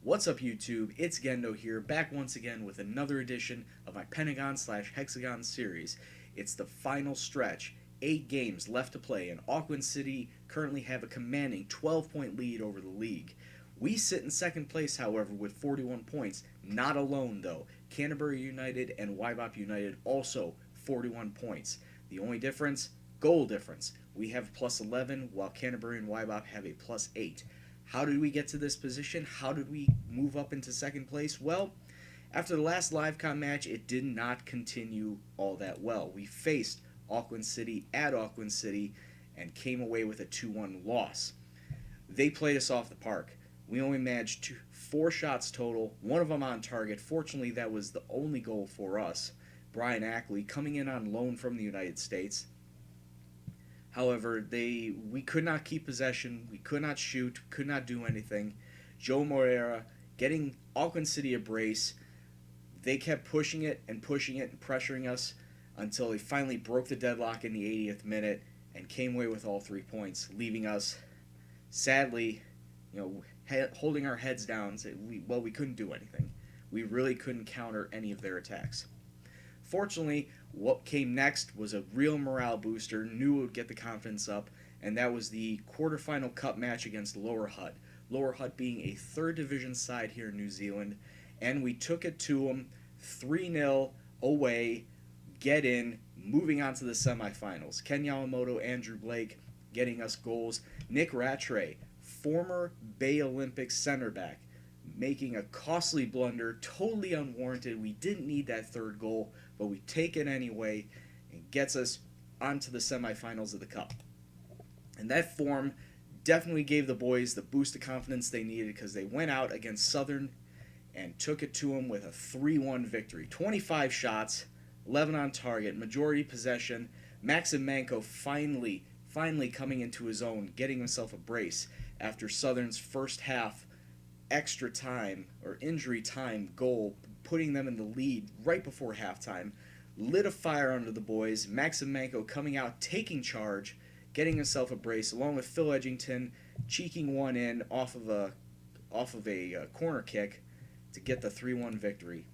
What's up, YouTube? It's Gendo here, back once again with another edition of my Pentagon slash Hexagon series. It's the final stretch. 8 games left to play, and Auckland City currently have a commanding 12-point lead over the league. We sit in second place, however, with 41 points. Not alone, though. Canterbury United and Wybop United also 41 points. The only difference? Goal difference. We have plus 11, while Canterbury and Wybop have a plus 8. How did we get to this position? How did we move up into second place? Well, after the last LiveCon match, it did not continue all that well. We faced Auckland City at Auckland City and came away with a 2-1 loss. They played us off the park. We only managed 4 shots total, one of them on target. Fortunately, that was the only goal for us. Brian Ackley coming in on loan from the United States. However, we could not keep possession, we could not shoot, could not do anything. Joe Moreira getting Auckland City a brace. They kept pushing it and pressuring us until they finally broke the deadlock in the 80th minute and came away with all 3 points, leaving us sadly, holding our heads down. We couldn't do anything. We really couldn't counter any of their attacks. Fortunately, what came next was a real morale booster, knew it would get the confidence up, and that was the quarterfinal cup match against Lower Hutt. Lower Hutt being a third division side here in New Zealand, and we took it to them 3-0 away, get in, moving on to the semifinals. Ken Yamamoto, Andrew Blake getting us goals. Nick Rattray, former Bay Olympics center back, making a costly blunder, totally unwarranted. We didn't need that third goal, but we take it anyway and gets us onto the semifinals of the Cup. And that form definitely gave the boys the boost of confidence they needed, because they went out against Southern and took it to them with a 3-1 victory. 25 shots, 11 on target, majority possession. Maxim Manko finally coming into his own, getting himself a brace after Southern's first half extra time or injury time goal, putting them in the lead right before halftime. Lit a fire under the boys. Maxim Manko coming out, taking charge, getting himself a brace, along with Phil Edgington cheeking one in off of a corner kick to get the 3-1 victory.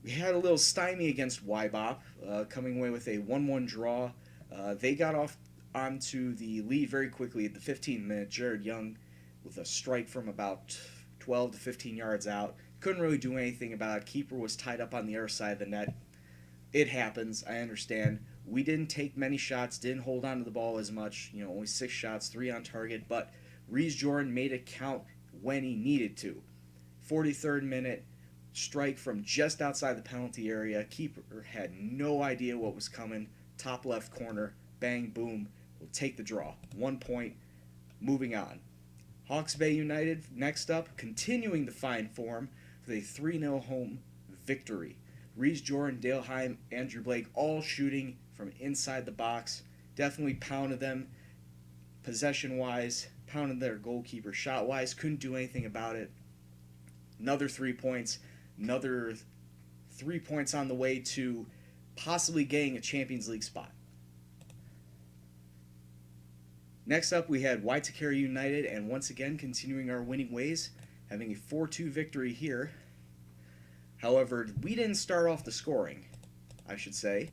We had a little stymie against Wybop, coming away with a 1-1 draw. They got off onto the lead very quickly at the 15th minute. Jared Young with a strike from about 12 to 15 yards out. Couldn't really do anything about it. Keeper was tied up on the other side of the net. It happens, I understand. We didn't take many shots, didn't hold on to the ball as much. Only 6 shots, 3 on target. But Reese Jordan made it count when he needed to. 43rd minute, strike from just outside the penalty area. Keeper had no idea what was coming. Top left corner, bang, boom. We'll take the draw. 1 point, moving on. Hawke's Bay United next up, continuing the fine form with a 3-0 home victory. Reese Jordan, Dale Heim, Andrew Blake all shooting from inside the box. Definitely pounded them possession-wise, pounded their goalkeeper shot-wise. Couldn't do anything about it. Another 3 points. Another 3 points on the way to possibly getting a Champions League spot. Next up, we had Waitakere United, and once again continuing our winning ways, having a 4-2 victory here. However, we didn't start off the scoring, I should say.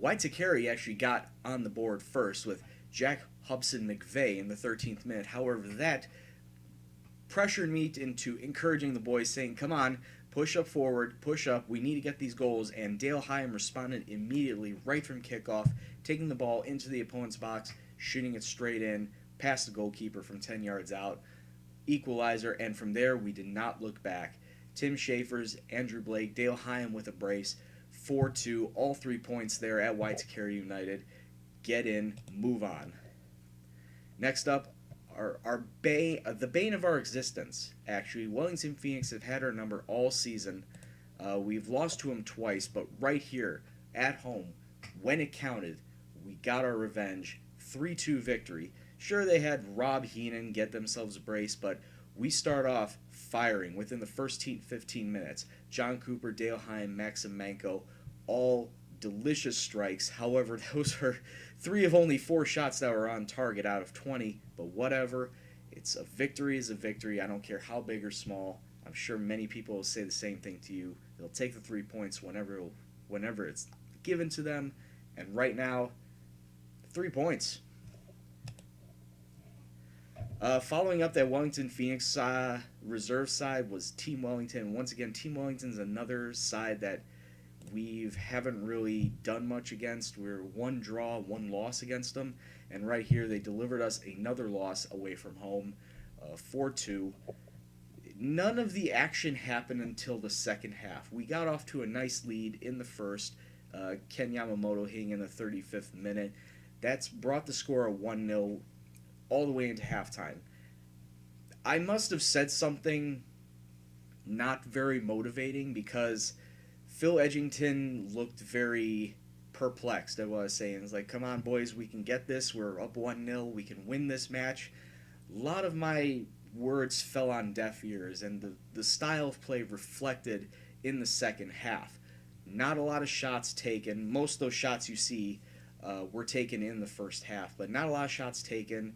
Waitakere actually got on the board first with Jack Hobson McVeigh in the 13th minute. However, that pressured me into encouraging the boys, saying, come on, push up forward, push up, we need to get these goals. And Dale Hyam responded immediately right from kickoff, taking the ball into the opponent's box, shooting it straight in, past the goalkeeper from 10 yards out. Equalizer, and from there we did not look back. Tim Schaefer's, Andrew Blake, Dale Hyam with a brace, 4-2, all 3 points there at Waitakere United. Get in, move on. Next up, the bane of our existence, actually. Wellington Phoenix have had our number all season. We've lost to them twice, but right here, at home, when it counted, we got our revenge. 3-2 victory. Sure, they had Rob Heenan get themselves a brace, but we start off firing within the first 15 minutes. John Cooper, Dale Heim, Maxim Manko, all delicious strikes. However, those are 3 of only 4 shots that were on target out of 20, but whatever. It's a victory is a victory. I don't care how big or small. I'm sure many people will say the same thing to you. They'll take the 3 points whenever it's given to them. And right now, 3 points. Following up that Wellington Phoenix reserve side was Team Wellington. Once again, Team Wellington's another side that we haven't really done much against. We're one draw, one loss against them. And right here, they delivered us another loss away from home, 4-2. None of the action happened until the second half. We got off to a nice lead in the first. Ken Yamamoto hitting in the 35th minute. That's brought the score of 1-0 all the way into halftime. I must have said something not very motivating because Phil Edgington looked very perplexed at what I was saying. It's like, come on, boys, we can get this. We're up 1-0. We can win this match. A lot of my words fell on deaf ears, and the style of play reflected in the second half. Not a lot of shots taken. Most of those shots you see were taken in the first half, but not a lot of shots taken.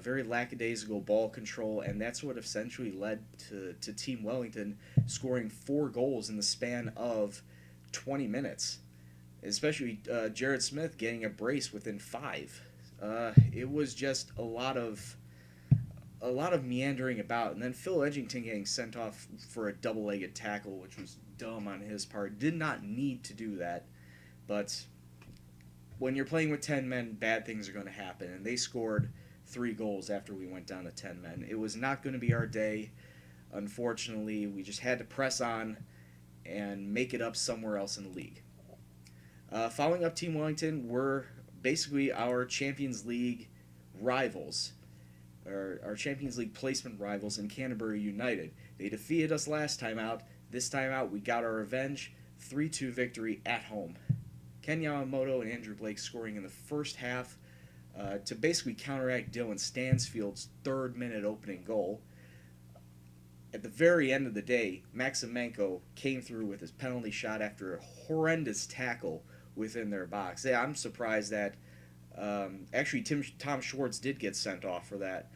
Very lackadaisical ball control, and that's what essentially led to Team Wellington scoring 4 goals in the span of 20 minutes. Especially Jared Smith getting a brace within 5. It was just a lot of meandering about, and then Phil Edgington getting sent off for a double-legged tackle, which was dumb on his part. Did not need to do that, but when you're playing with 10 men, bad things are going to happen, and they scored 3 goals after we went down to 10 men. It was not going to be our day. Unfortunately, we just had to press on and make it up somewhere else in the league. Following up Team Wellington were basically our Champions League rivals, our Champions League placement rivals in Canterbury United. They defeated us last time out. This time out, we got our revenge. 3-2 victory at home. Ken Yamamoto and Andrew Blake scoring in the first half to basically counteract Dylan Stansfield's 3rd-minute opening goal. At the very end of the day, Maximenko came through with his penalty shot after a horrendous tackle within their box. Yeah, I'm surprised that actually Tom Schwartz did get sent off for that.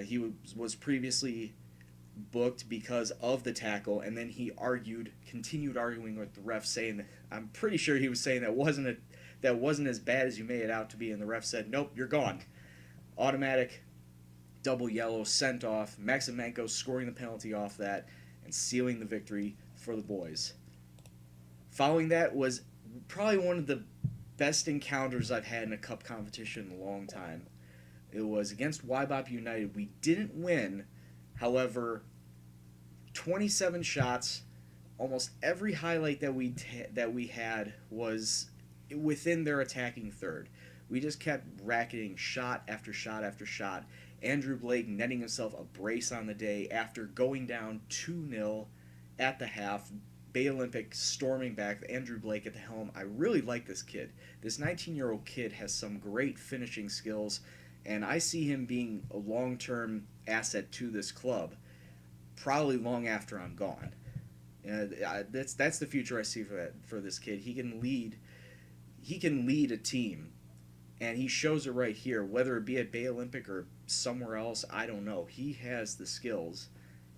He was previously booked because of the tackle, and then he continued arguing with the ref, saying that, I'm pretty sure he was saying that wasn't as bad as you made it out to be, and the ref said, nope, you're gone. Automatic double yellow, sent off. Maximenko scoring the penalty off that and sealing the victory for the boys. Following that was probably one of the best encounters I've had in a cup competition in a long time. It was against Wybop United. We didn't win. However, 27 shots, almost every highlight that we had was within their attacking third. We just kept racketing shot after shot after shot. Andrew Blake netting himself a brace on the day after going down 2-0 at the half. Bay Olympic storming back with Andrew Blake at the helm. I really like this kid. This 19-year-old kid has some great finishing skills, and I see him being a long-term asset to this club, probably long after I'm gone. That's the future I see for this kid. He can lead a team, and he shows it right here. Whether it be at Bay Olympic or somewhere else, I don't know. He has the skills,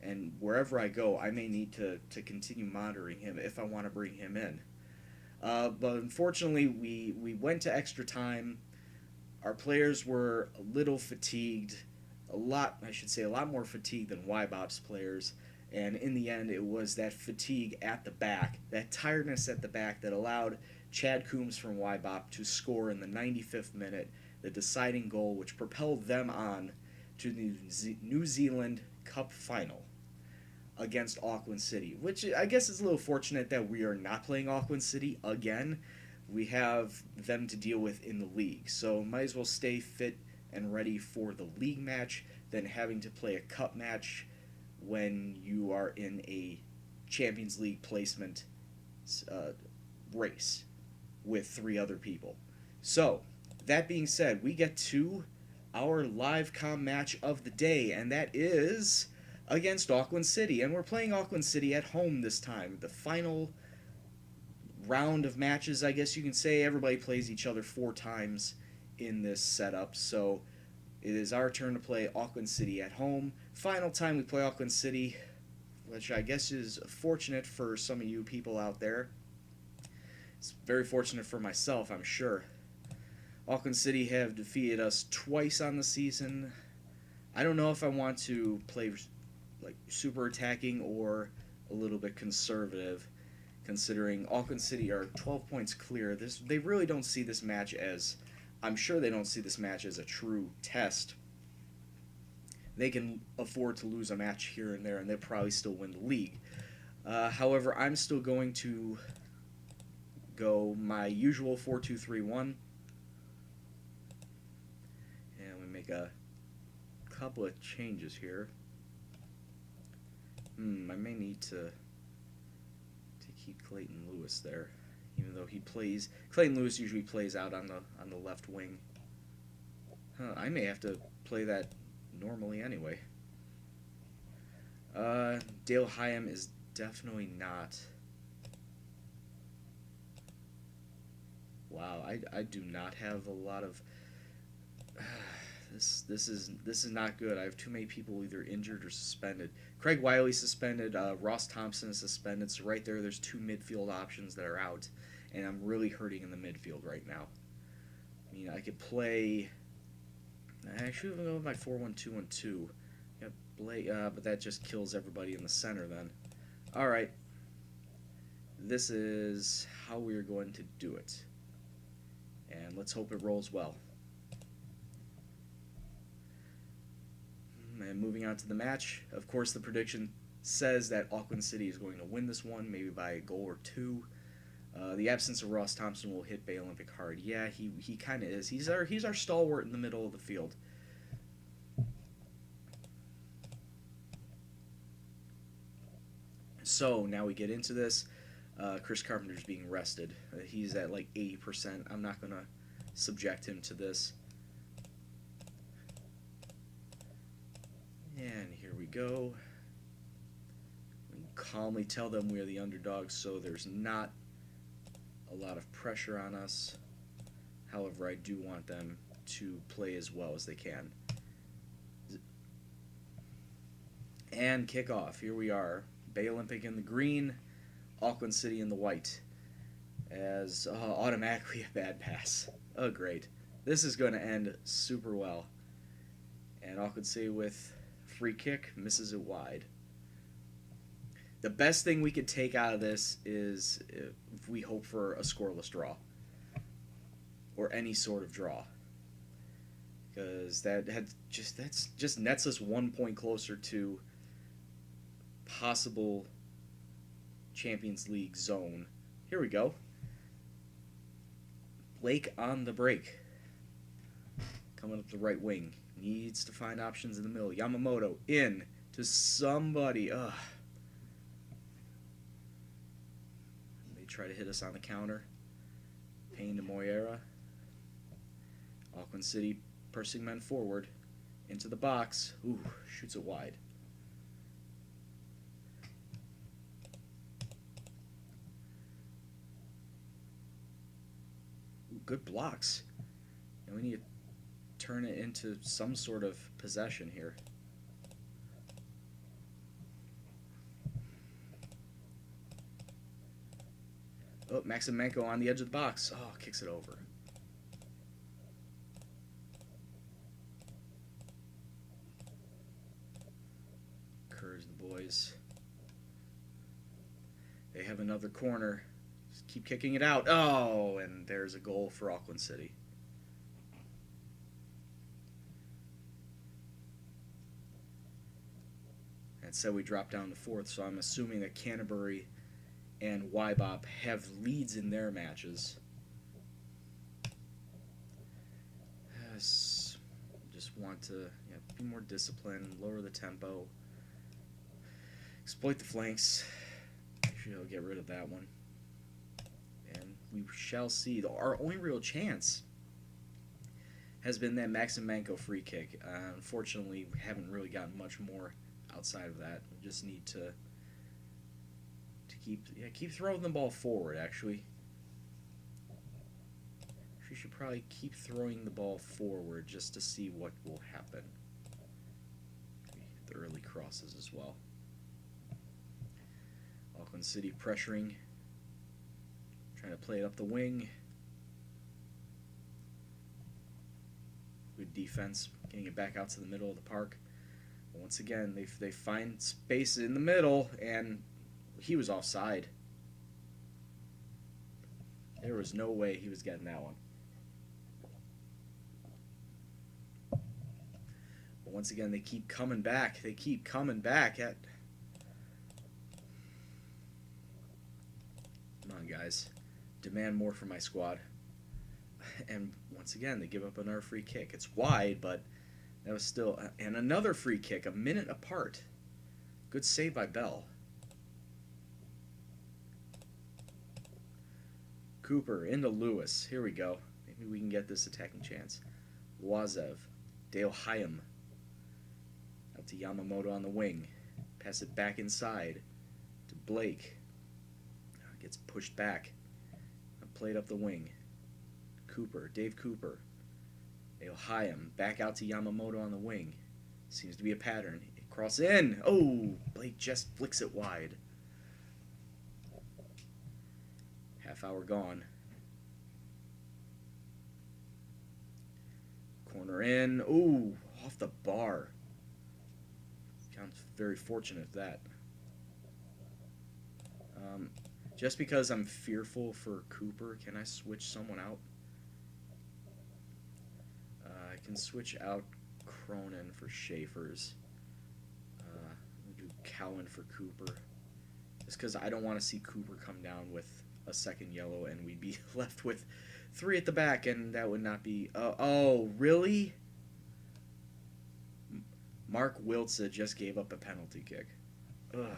and wherever I go, I may need to continue monitoring him if I want to bring him in. But unfortunately, we went to extra time. Our players were a little fatigued, a lot more fatigued than Wybop's players. And in the end, it was that fatigue at the back, that tiredness at the back that allowed Chad Coombs from Wybop to score in the 95th minute, the deciding goal, which propelled them on to the New Zealand Cup final against Auckland City, which I guess is a little fortunate that we are not playing Auckland City again. We have them to deal with in the league, so might as well stay fit and ready for the league match than having to play a cup match when you are in a Champions League placement race with 3 other people. So, that being said, we get to our live comm match of the day, and that is against Auckland City. And we're playing Auckland City at home this time. The final round of matches, I guess you can say. Everybody plays each other 4 times in this setup, so It is our turn to play Auckland City at home. Final time we play Auckland City, which I guess is fortunate for some of you people out there. It's very fortunate for myself, I'm sure. Auckland City have defeated us twice on the season. I don't know if I want to play like super attacking or a little bit conservative, considering Auckland City are 12 points clear. They really don't see this match as, I'm sure they don't see this match as a true test. They can afford to lose a match here and there, and they'll probably still win the league. However, I'm still going to go my usual 4-2-3-1, and we make a couple of changes here. I may need to keep Clayton Lewis there, even though Clayton Lewis usually plays out on the left wing. I may have to play that normally anyway. Dale Hyam is definitely not. Wow, I do not have a lot of. This is not good. I have too many people either injured or suspended. Craig Wiley suspended. Ross Thompson is suspended. So right there's two midfield options that are out, and I'm really hurting in the midfield right now. I mean, I could play. I should go with my 4-1-2-1-2. Yeah, but that just kills everybody in the center then. All right. This is how we're going to do it, and let's hope it rolls well. And moving on to the match, of course, the prediction says that Auckland City is going to win this one, maybe by a goal or two. The absence of Ross Thompson will hit Bay Olympic hard. Yeah, he kind of is. He's our stalwart in the middle of the field. So now we get into this. Chris Carpenter's being rested. He's at like 80%. I'm not going to subject him to this. And here we go. We calmly tell them we're the underdogs, so there's not a lot of pressure on us. However, I do want them to play as well as they can. And kickoff. Here we are. Bay Olympic in the green, Auckland City in the white. As automatically a bad pass. Oh, great. This is going to end super well. And Auckland City with free kick, misses it wide. The best thing we could take out of this is if we hope for a scoreless draw. Or any sort of draw. Because that's just nets us 1 point closer to possible Champions League zone. Here we go. Blake on the break. Coming up the right wing. Needs to find options in the middle. Yamamoto in to somebody. Ugh. They try to hit us on the counter. Payne to Moyera. Auckland City pressing men forward. Into the box. Ooh, shoots it wide. Ooh, good blocks. And we need to turn it into some sort of possession here. Oh, Maximenko on the edge of the box. Oh, kicks it over. Encourage the boys. They have another corner. Just keep kicking it out. Oh, and there's a goal for Auckland City. And so we drop down to fourth, so I'm assuming that Canterbury and Wybop have leads in their matches. Just want to be more disciplined, lower the tempo, exploit the flanks. Actually, I'll get rid of that one. And we shall see. Our only real chance has been that Maximenko free kick. Unfortunately, we haven't really gotten much more outside of that. We just need to keep throwing the ball forward. Actually, should probably keep throwing the ball forward just to see what will happen. The early crosses as well. Auckland City pressuring, trying to play it up the wing. Good defense, getting it back out to the middle of the park. But once again, they find space in the middle, and he was offside. There was no way he was getting that one. But once again, they keep coming back. They keep coming back. Come on, guys. Demand more from my squad. And once again, they give up another free kick. It's wide, but that was still... And another free kick, a minute apart. Good save by Bell. Cooper into Lewis. Here we go. Maybe we can get this attacking chance. Wazev. Dale Hyam. Out to Yamamoto on the wing. Pass it back inside to Blake. Gets pushed back. Played up the wing. Cooper. Dave Cooper. Dale Hyam. Back out to Yamamoto on the wing. Seems to be a pattern. Cross in. Oh! Blake just flicks it wide. Half hour gone. Corner in. Ooh, off the bar. Sounds very fortunate at that. Just because I'm fearful for Cooper, can I switch someone out? I can switch out Cronin for Schaefer's. Do Cowan for Cooper. Just because I don't want to see Cooper come down with a second yellow and we'd be left with 3 at the back, and that would not be... oh, really? Mark Wiltza just gave up a penalty kick. Ugh.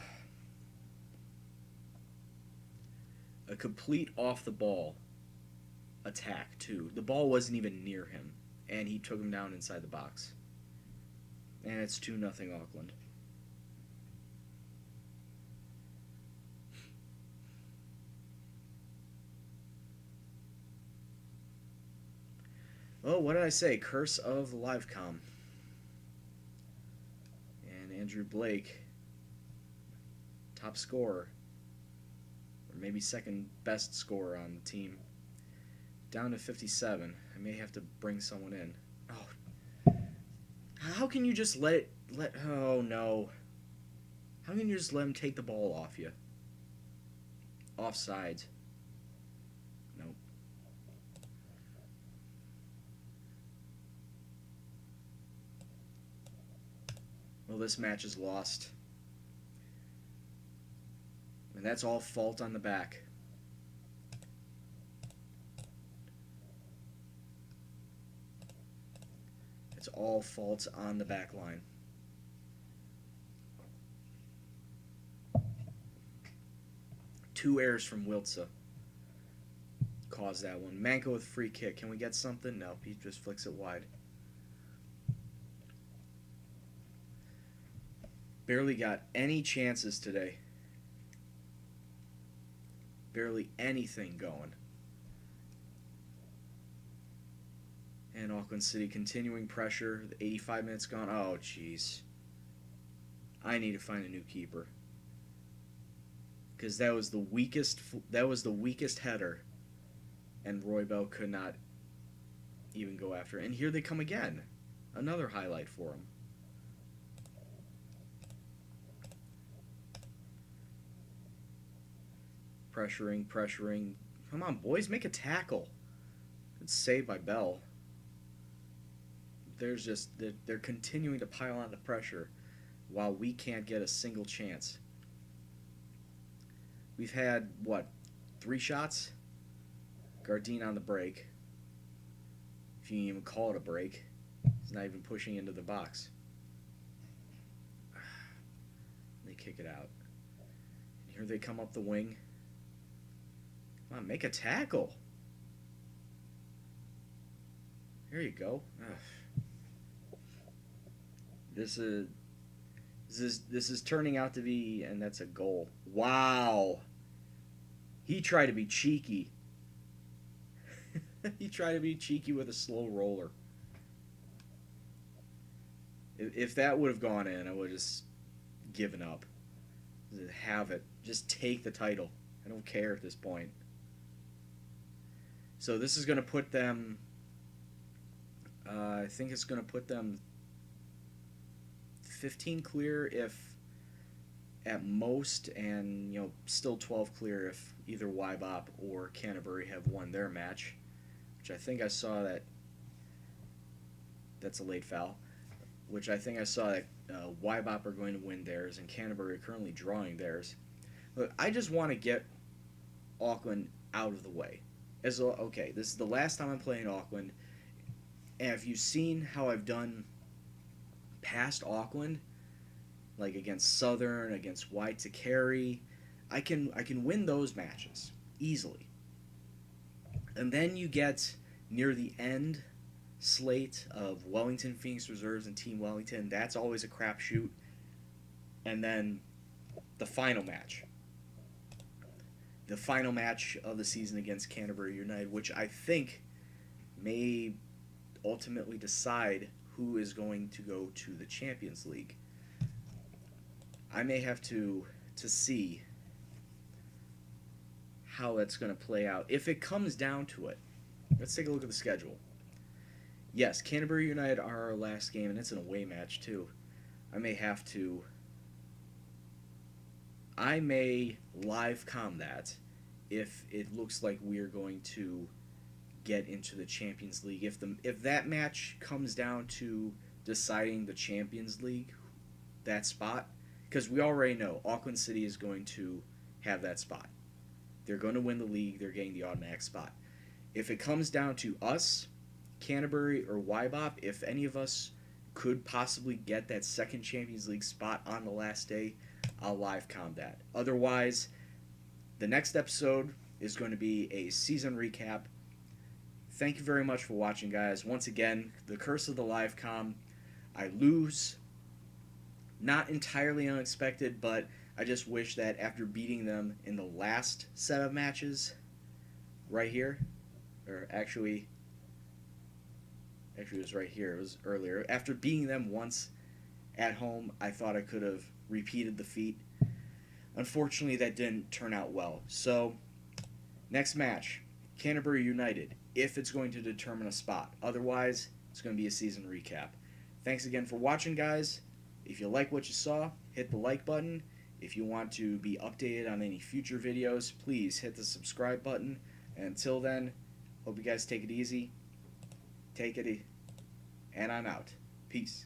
A complete off-the-ball attack, too. The ball wasn't even near him, and he took him down inside the box. And it's 2-0 Auckland. Oh, what did I say? Curse of Livecom. And Andrew Blake, top scorer. Or maybe second best scorer on the team. Down to 57. I may have to bring someone in. Oh. How can you just oh no. How can you just let him take the ball off you? Offside. Nope. Well, this match is lost. And that's all fault on the back. It's all faults on the back line. Two errors from Wiltza caused that one. Manko with free kick. Can we get something? No, he just flicks it wide. Barely got any chances today. Barely anything going. And Auckland City continuing pressure. The 85 minutes gone. Oh, jeez. I need to find a new keeper. Because that was the weakest header. And Roy Bell could not even go after it. And here they come again. Another highlight for him. Pressuring. Come on, boys, make a tackle. It's saved by Bell. They're continuing to pile on the pressure while we can't get a single chance. We've had, 3 shots? Gardine on the break. If you can even call it a break. He's not even pushing into the box. They kick it out. And here they come up the wing. Come on, make a tackle. There you go. Ugh. This is turning out to be, and that's a goal. Wow. He tried to be cheeky. He tried to be cheeky with a slow roller. If that would have gone in, I would have just given up. Have it. Just take the title. I don't care at this point. So this is going to put them. I think it's going to put them 15 clear if at most, and still 12 clear if either Wybop or Canterbury have won their match, which I think I saw that. That's a late foul. Which I think I saw that Wybop are going to win theirs and Canterbury are currently drawing theirs. Look, I just want to get Auckland out of the way. Okay, this is the last time I'm playing Auckland, and if you've seen how I've done past Auckland, like against Southern, against Waitakere, I can win those matches easily. And then you get near the end slate of Wellington Phoenix Reserves and Team Wellington. That's always a crapshoot. And then the final match. The final match of the season against Canterbury United, which I think may ultimately decide who is going to go to the Champions League. I may have to see how that's going to play out. If it comes down to it, let's take a look at the schedule. Yes, Canterbury United are our last game, and it's an away match, too. I may live com that if it looks like we're going to get into the Champions League. If that match comes down to deciding the Champions League, that spot, because we already know Auckland City is going to have that spot. They're going to win the league. They're getting the automatic spot. If it comes down to us, Canterbury or Wybop, if any of us could possibly get that second Champions League spot on the last day, I'll live com that. Otherwise, the next episode is going to be a season recap. Thank you very much for watching, guys. Once again, the curse of the live com. I lose. Not entirely unexpected, but I just wish that after beating them in the last set of matches, right here, or actually it was right here, it was earlier. After beating them once at home, I thought I could have repeated the feat. Unfortunately, that didn't turn out well. So, next match, Canterbury United, if it's going to determine a spot. Otherwise, it's going to be a season recap. Thanks again for watching, guys. If you like what you saw, hit the like button. If you want to be updated on any future videos, please hit the subscribe button. And until then, hope you guys take it easy. Take it easy. And I'm out. Peace.